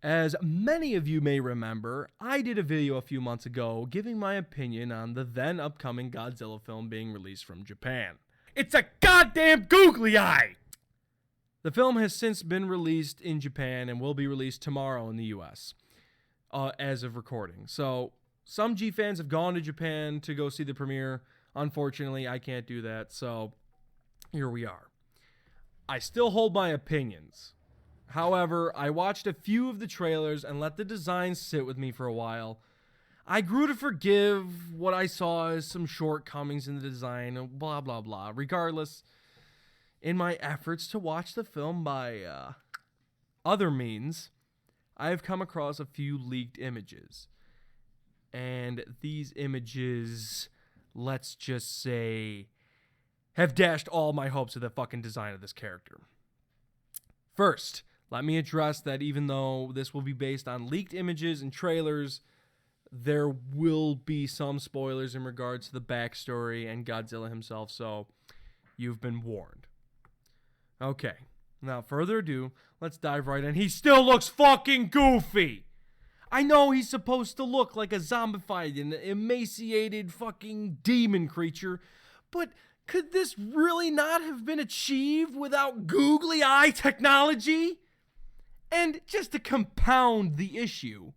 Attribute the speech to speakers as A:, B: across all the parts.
A: As many of you may remember, I did a video a few months ago giving my opinion on the then upcoming Godzilla film being released from Japan. It's a goddamn googly eye! The film has since been released in Japan and will be released tomorrow in the US, as of recording. So, some G fans have gone to Japan to go see the premiere. Unfortunately, I can't do that, so here we are. I still hold my opinions. However, I watched a few of the trailers and let the design sit with me for a while. I grew to forgive what I saw as some shortcomings in the design, blah, blah, blah. Regardless, in my efforts to watch the film by other means, I have come across a few leaked images. And these images, let's just say, have dashed all my hopes of the fucking design of this character. First, let me address that even though this will be based on leaked images and trailers, there will be some spoilers in regards to the backstory and Godzilla himself, so you've been warned. Okay, without further ado, let's dive right in. He still looks fucking goofy! I know he's supposed to look like a zombified and emaciated fucking demon creature, but could this really not have been achieved without googly eye technology? And just to compound the issue,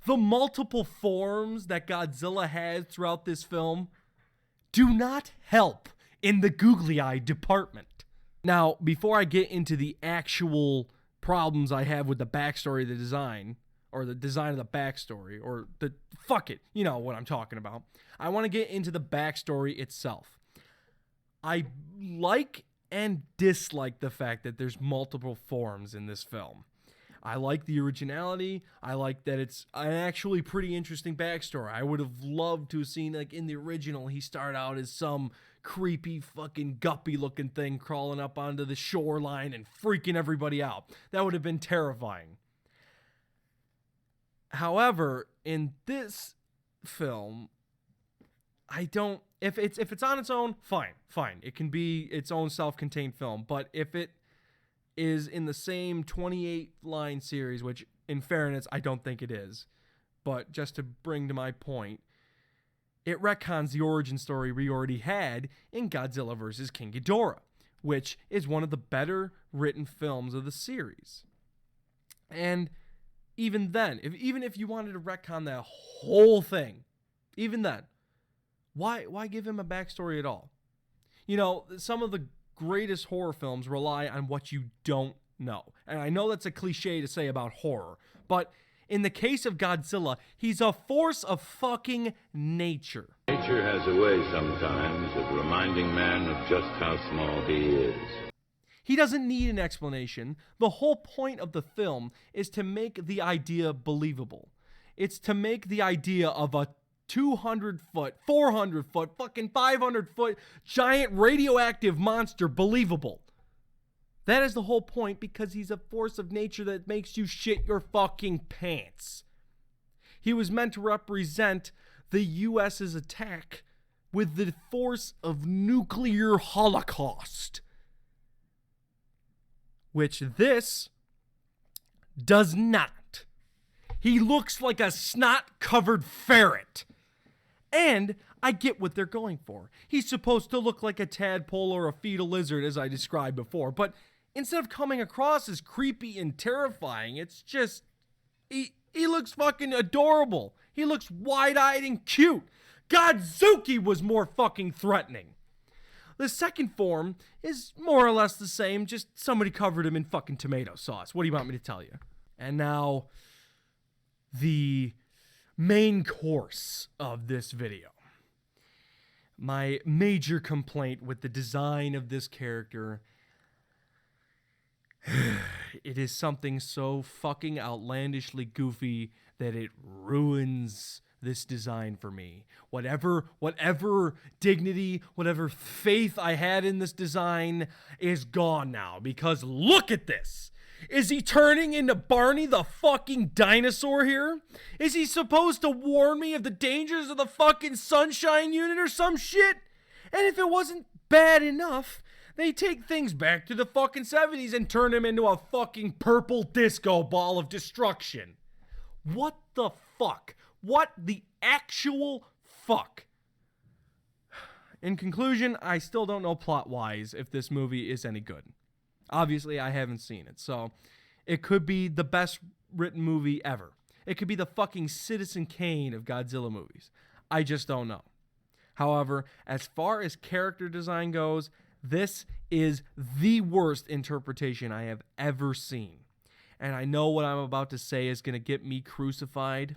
A: the multiple forms that Godzilla has throughout this film do not help in the googly eye department. Now, before I get into the actual problems I have with the backstory of the design, or the design of the backstory, or the fuck it, you know what I'm talking about, I want to get into the backstory itself. I like and dislike the fact that there's multiple forms in this film. I like the originality. I like that it's an actually pretty interesting backstory. I would have loved to have seen, like, in the original, he started out as some creepy fucking guppy looking thing crawling up onto the shoreline and freaking everybody out. That would have been terrifying. However, in this film, I don't, if it's on its own, fine. It can be its own self-contained film. But if it is in the same 28-line series, which, in fairness, I don't think it is, but just to bring to my point, it retcons the origin story we already had in Godzilla vs. King Ghidorah, which is one of the better written films of the series. And even then, even if you wanted to retcon that whole thing, even then, why give him a backstory at all? You know, some of the greatest horror films rely on what you don't know. And I know that's a cliche to say about horror, but in the case of Godzilla, he's a force of fucking nature.
B: Nature has a way sometimes of reminding man of just how small he is.
A: He doesn't need an explanation. The whole point of the film is to make the idea believable. It's to make the idea of a 200-foot, 400-foot, fucking 500-foot giant radioactive monster believable. That is the whole point, because he's a force of nature that makes you shit your fucking pants. He was meant to represent the US's attack with the force of nuclear holocaust, which this does not. He looks like a snot-covered ferret. And I get what they're going for. He's supposed to look like a tadpole or a fetal lizard, as I described before. But instead of coming across as creepy and terrifying, it's just, he looks fucking adorable. He looks wide-eyed and cute. Godzuki was more fucking threatening. The second form is more or less the same, just somebody covered him in fucking tomato sauce. What do you want me to tell you? And now, the main course of this video. My major complaint with the design of this character, it is something so fucking outlandishly goofy that it ruins this design for me. Whatever dignity, whatever faith I had in this design is gone now, because look at this. Is he turning into Barney the fucking dinosaur here? Is he supposed to warn me of the dangers of the fucking sunshine unit or some shit? And if it wasn't bad enough, They take things back to the fucking 70s and turn him into a fucking purple disco ball of destruction. What the fuck? What the actual fuck? In conclusion, I still don't know plot-wise if this movie is any good. Obviously, I haven't seen it, so it could be the best written movie ever. It could be the fucking Citizen Kane of Godzilla movies. I just don't know. However, as far as character design goes, this is the worst interpretation I have ever seen. And I know what I'm about to say is going to get me crucified,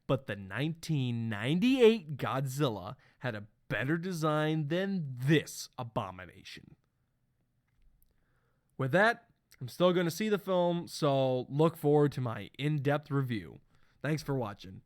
A: but the 1998 Godzilla had a better design than this abomination. With that, I'm still going to see the film, so look forward to my in-depth review. Thanks for watching.